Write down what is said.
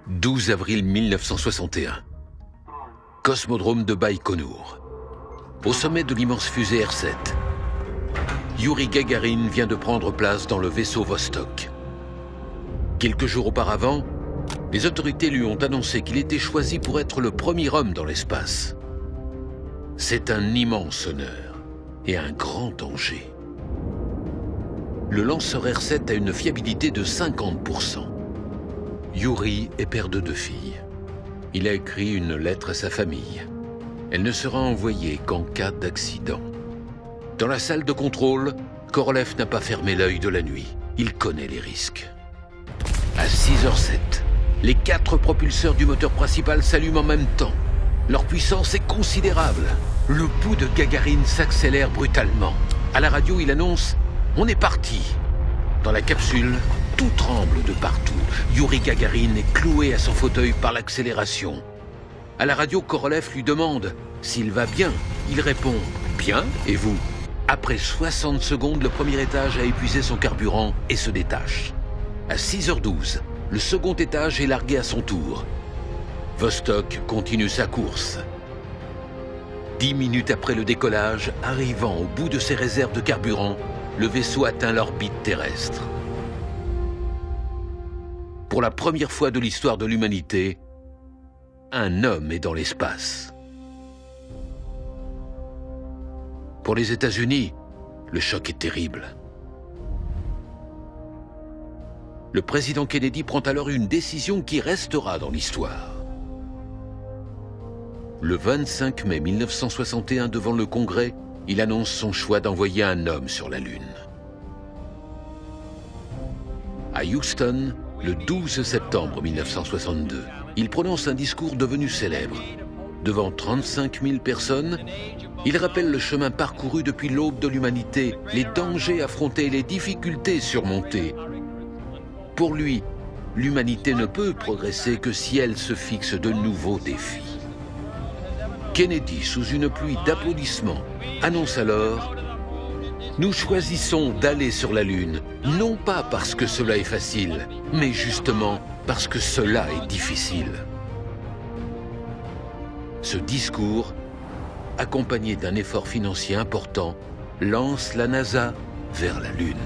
12 avril 1961. Cosmodrome de Baïkonour. Au sommet de l'immense fusée R7, Youri Gagarin vient de prendre place dans le vaisseau Vostok. Quelques jours auparavant, les autorités lui ont annoncé qu'il était choisi pour être le premier homme dans l'espace. C'est un immense honneur et un grand danger. Le lanceur R7 a une fiabilité de 50%. Youri est père de 2 filles. Il a écrit une lettre à sa famille. Elle ne sera envoyée qu'en cas d'accident. Dans la salle de contrôle, Korolev n'a pas fermé l'œil de la nuit. Il connaît les risques. À 6h07, les 4 propulseurs du moteur principal s'allument en même temps. Leur puissance est considérable. Le pouls de Gagarin s'accélère brutalement. À la radio, il annonce « On est parti !» Dans la capsule, tout tremble de partout. Youri Gagarin est cloué à son fauteuil par l'accélération. À la radio, Korolev lui demande s'il va bien. Il répond « Bien, et vous ?» Après 60 secondes, le premier étage a épuisé son carburant et se détache. À 6h12, le second étage est largué à son tour. Vostok continue sa course. 10 minutes après le décollage, arrivant au bout de ses réserves de carburant, le vaisseau atteint l'orbite terrestre. Pour la première fois de l'histoire de l'humanité, un homme est dans l'espace. Pour les États-Unis, le choc est terrible. Le président Kennedy prend alors une décision qui restera dans l'histoire. Le 25 mai 1961, devant le Congrès, il annonce son choix d'envoyer un homme sur la Lune. À Houston, le 12 septembre 1962, il prononce un discours devenu célèbre. Devant 35 000 personnes, il rappelle le chemin parcouru depuis l'aube de l'humanité, les dangers affrontés et les difficultés surmontées. Pour lui, l'humanité ne peut progresser que si elle se fixe de nouveaux défis. Kennedy, sous une pluie d'applaudissements, annonce alors « Nous choisissons d'aller sur la Lune, non pas parce que cela est facile, mais justement parce que cela est difficile. » Ce discours, accompagné d'un effort financier important, lance la NASA vers la Lune.